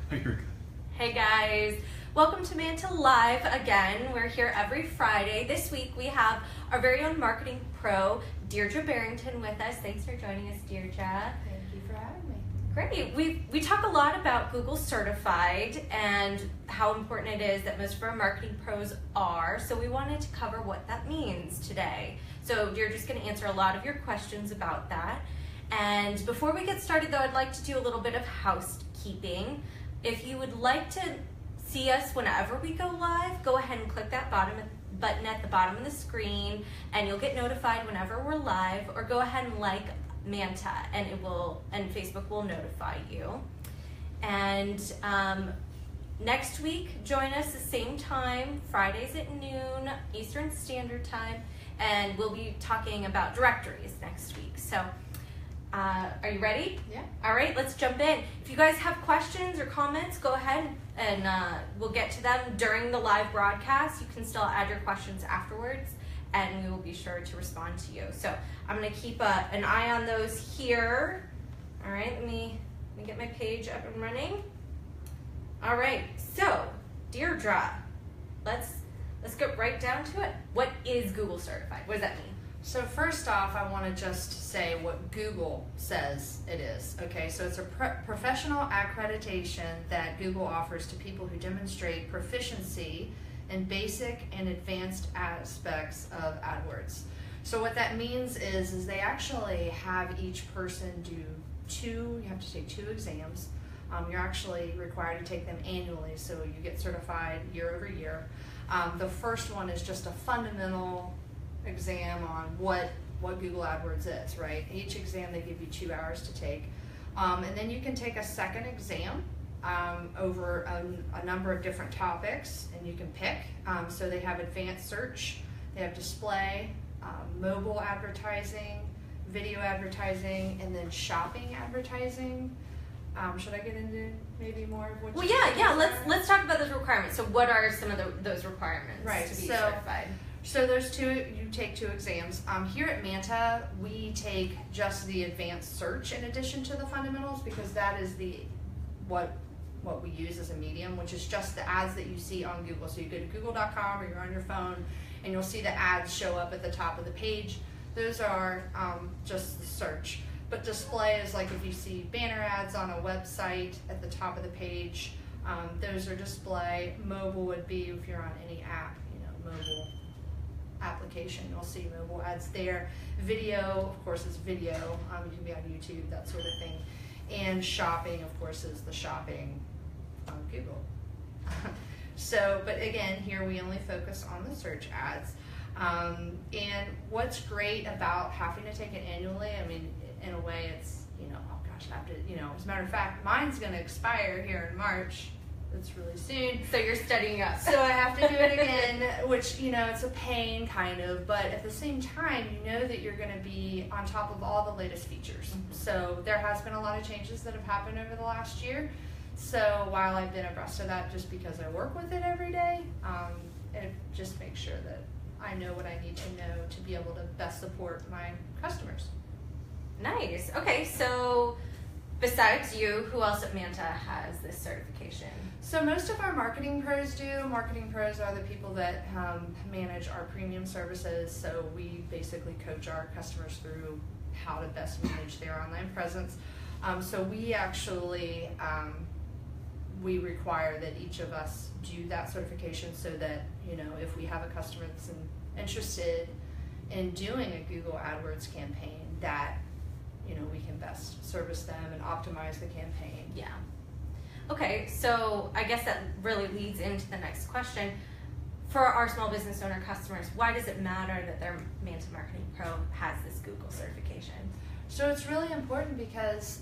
You're good. Hey guys, welcome to Manta Live again. We're here every Friday. This week we have our very own marketing pro, Deirdre Barrington, with us. Thanks for joining us, Deirdre. Thank you for having me. Great. We talk a lot about Google Certified and how important it is that most of our marketing pros are. So we wanted to cover what that means today. So Deirdre's going to answer a lot of your questions about that. And before we get started, though, I'd like to do a little bit of housekeeping. If you would like to see us whenever we go live, go ahead and click that button at the bottom of the screen, and you'll get notified whenever we're live. Or go ahead and like Manta, and Facebook will notify you. And next week, join us the same time, Fridays at noon Eastern Standard Time, and we'll be talking about directories next week. So. Are you ready? Yeah. All right, let's jump in. If you guys have questions or comments, go ahead and we'll get to them during the live broadcast. You can still add your questions afterwards, and we will be sure to respond to you. So I'm going to keep an eye on those here. All right, let me get my page up and running. All right, so Deirdre, let's get right down to it. What is Google Certified? What does that mean? So first off, I want to just say what Google says it is. Okay, so it's a professional accreditation that Google offers to people who demonstrate proficiency in basic and advanced aspects of AdWords. So what that means is they actually have each person do you have to take 2 exams. You're actually required to take them annually, so you get certified year over year. The first one is just a fundamental exam on what Google AdWords is, right? Each exam they give you 2 hours to take. And then you can take a second exam over a number of different topics, and you can pick. So they have advanced search, they have display, mobile advertising, video advertising, and then shopping advertising. Should I get into maybe more of what? Well, yeah. Let's talk about those requirements. So, what are some of those requirements to be certified? So there's 2. You take 2 exams. Here at Manta, we take just the advanced search in addition to the fundamentals, because that is what we use as a medium, which is just the ads that you see on Google. So you go to google.com or you're on your phone, and you'll see the ads show up at the top of the page. Those are just the search. But display is like if you see banner ads on a website at the top of the page. Those are display. Mobile would be if you're on any app, mobile application, you'll see mobile ads there. Video, of course, is video. You can be on YouTube, that sort of thing. And shopping, of course, is the shopping on Google. But again, here we only focus on the search ads. And what's great about having to take it annually, I mean, in a way, it's, oh gosh, I have to, as a matter of fact, mine's going to expire here in March. It's really soon. So you're studying up. So I have to do it again, which, it's a pain kind of, but at the same time, you know that you're going to be on top of all the latest features. Mm-hmm. So there has been a lot of changes that have happened over the last year. So while I've been abreast of that just because I work with it every day, it just makes sure that I know what I need to know to be able to best support my customers. Nice. Okay, so besides you, who else at Manta has this certification? So most of our marketing pros do. Marketing pros are the people that manage our premium services. So we basically coach our customers through how to best manage their online presence. So we actually, we require that each of us do that certification so that, if we have a customer that's interested in doing a Google AdWords campaign, that, we can best service them and optimize the campaign. Yeah. Okay, so I guess that really leads into the next question. For our small business owner customers, why does it matter that their Manta Marketing Pro has this Google certification? So it's really important because,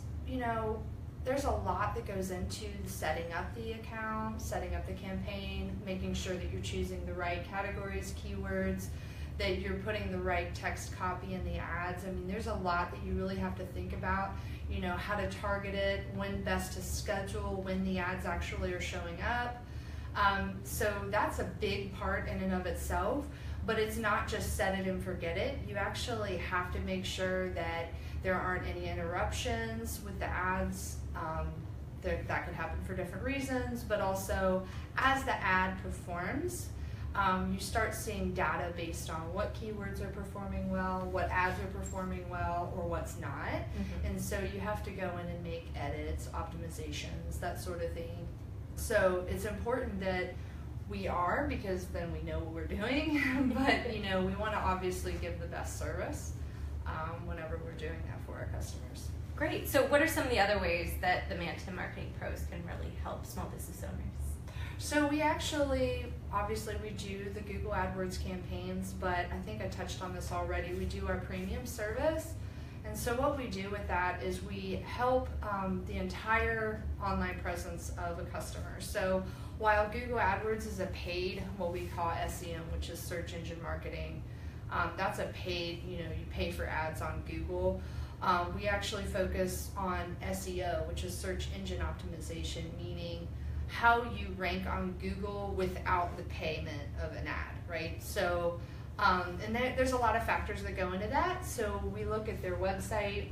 there's a lot that goes into setting up the account, setting up the campaign, making sure that you're choosing the right categories, keywords, that you're putting the right text copy in the ads. I mean, there's a lot that you really have to think about, how to target it, when best to schedule, when the ads actually are showing up. So that's a big part in and of itself, but it's not just set it and forget it. You actually have to make sure that there aren't any interruptions with the ads, that could happen for different reasons, but also as the ad performs, you start seeing data based on what keywords are performing well, what ads are performing well, or what's not. Mm-hmm. And so you have to go in and make edits, optimizations, that sort of thing. So it's important that we are, because then we know what we're doing, but we want to obviously give the best service whenever we're doing that for our customers. Great. So what are some of the other ways that the Manta Marketing Pros can really help small business owners? So we actually, obviously we do the Google AdWords campaigns, but I think I touched on this already. We do our premium service. And so what we do with that is we help the entire online presence of a customer. So while Google AdWords is a paid, what we call SEM, which is search engine marketing, that's a paid, you pay for ads on Google. We actually focus on SEO, which is search engine optimization, meaning how you rank on Google without the payment of an ad, right? So, and there's a lot of factors that go into that. So we look at their website,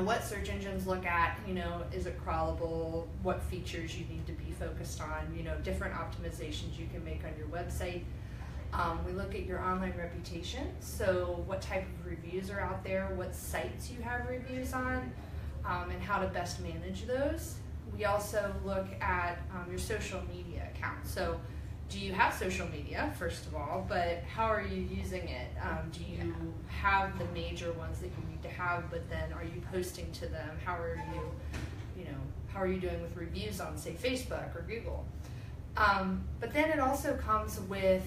what search engines look at, is it crawlable, what features you need to be focused on, different optimizations you can make on your website. We look at your online reputation, so what type of reviews are out there, what sites you have reviews on, and how to best manage those. We also look at your social media account. So do you have social media, first of all, but how are you using it? Do you have the major ones that you need to have, but then are you posting to them? How are you doing with reviews on, say, Facebook or Google? But then it also comes with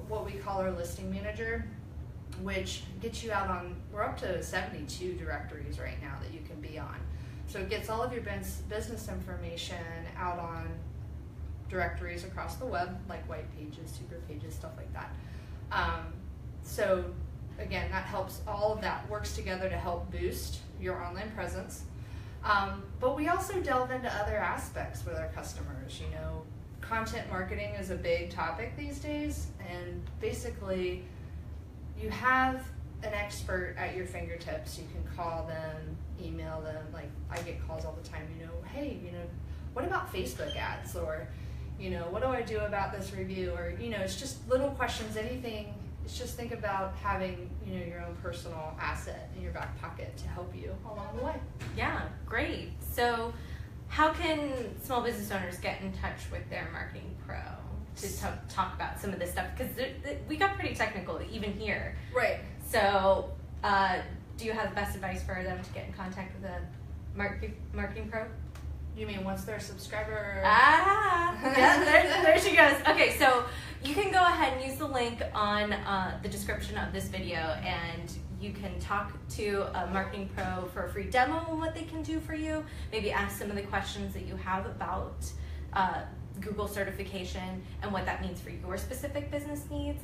what we call our listing manager, which gets you out on, we're up to 72 directories right now that you can be on. So it gets all of your business information out on directories across the web, like white pages, super pages, stuff like that. So again, that helps, all of that works together to help boost your online presence. But we also delve into other aspects with our customers. Content marketing is a big topic these days, and basically you have an expert at your fingertips. You can call them, email them. Like, I get calls all the time, hey, what about Facebook ads? Or, what do I do about this review? Or, it's just little questions, anything. It's just think about having, your own personal asset in your back pocket to help you along the way. Yeah, great. So how can small business owners get in touch with their marketing pro to talk about some of this stuff? Because we got pretty technical even here. Right. So do you have the best advice for them to get in contact with a marketing pro? You mean once they're a subscriber? Yeah, there she goes. Okay, so you can go ahead and use the link on the description of this video, and you can talk to a marketing pro for a free demo on what they can do for you. Maybe ask some of the questions that you have about Google certification and what that means for your specific business needs.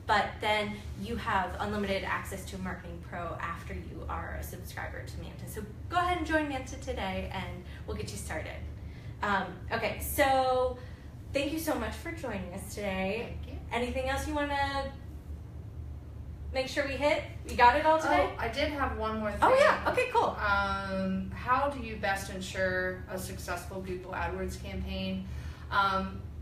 But then you have unlimited access to a marketing pro after you are a subscriber to Manta. So go ahead and join Manta today, and we'll get you started. Okay, so thank you so much for joining us today. Thank you. Anything else you want to make sure we hit? We got it all today? Oh, I did have one more thing. Oh yeah, okay, cool. How do you best ensure a successful Google AdWords campaign?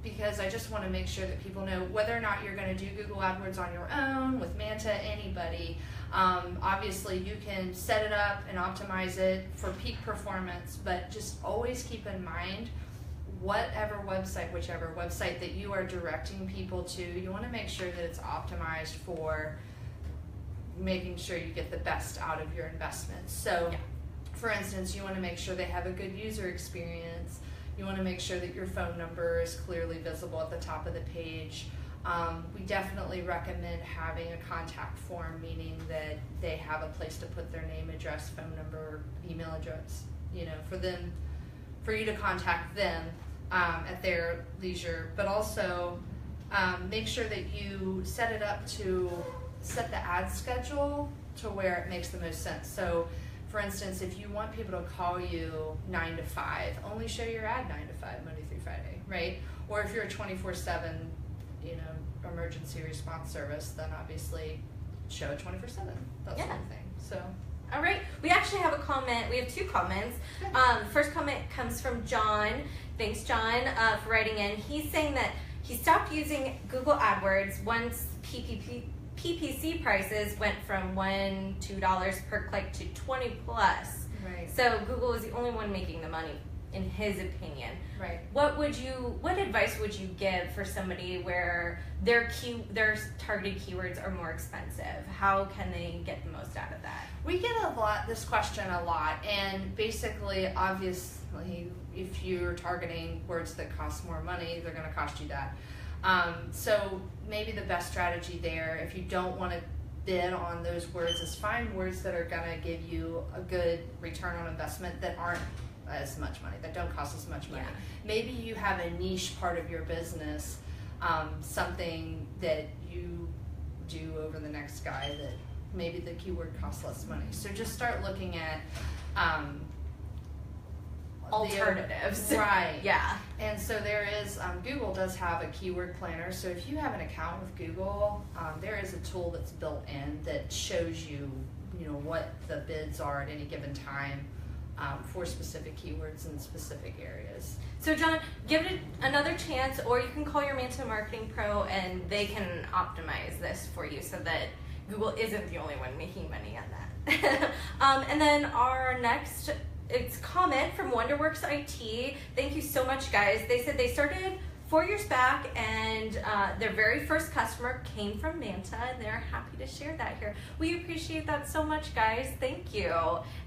Because I just want to make sure that people know whether or not you're going to do Google AdWords on your own, with Manta, anybody. Obviously, you can set it up and optimize it for peak performance, but just always keep in mind whichever website that you are directing people to, you want to make sure that it's optimized for making sure you get the best out of your investments. So, for instance, you want to make sure they have a good user experience. You want to make sure that your phone number is clearly visible at the top of the page. We definitely recommend having a contact form, meaning that they have a place to put their name, address, phone number, email address, for you to contact them at their leisure. But also make sure that you set it up to set the ad schedule to where it makes the most sense. So, for instance, if you want people to call you 9 to 5, only show your ad 9 to 5, Monday through Friday, right? Or if you're a 24/7, emergency response service, then obviously show 24/7, that sort of thing. So All right. We actually have a comment. We have 2 comments. First comment comes from John. Thanks, John, for writing in. He's saying that he stopped using Google AdWords once PPC prices went from $2 per click to 20 plus. Right. So Google is the only one making the money, in his opinion. Right. What advice would you give for somebody where their targeted keywords are more expensive? How can they get the most out of that? We get this question a lot, and basically, obviously, if you're targeting words that cost more money, they're going to cost you that. So maybe the best strategy there, if you don't want to bid on those words, is find words that are going to give you a good return on investment that aren't as much money, that don't cost as much money. Yeah. Maybe you have a niche part of your business, something that you do over the next guy that maybe the keyword costs less money. So just start looking at alternatives. Right. Yeah. And so there is, Google does have a keyword planner. So if you have an account with Google, there is a tool that's built in that shows you, what the bids are at any given time for specific keywords in specific areas. So John, give it another chance, or you can call your Manta Marketing Pro and they can optimize this for you so that Google isn't the only one making money on that. And then our next comment from Wonderworks IT. Thank you so much, guys. They said they started 4 years back, and their very first customer came from Manta, and they're happy to share that here. We appreciate that so much, guys. Thank you,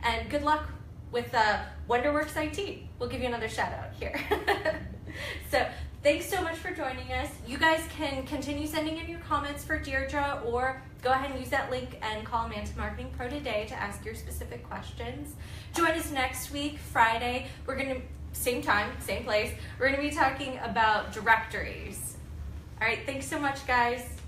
and good luck with Wonderworks IT. We'll give you another shout out here. So thanks so much for joining us. You guys can continue sending in your comments for Deirdre, or go ahead and use that link and call Manta Marketing Pro today to ask your specific questions. Join us next week, Friday. We're going to, same time, same place, we're going to be talking about directories. All right, thanks so much, guys.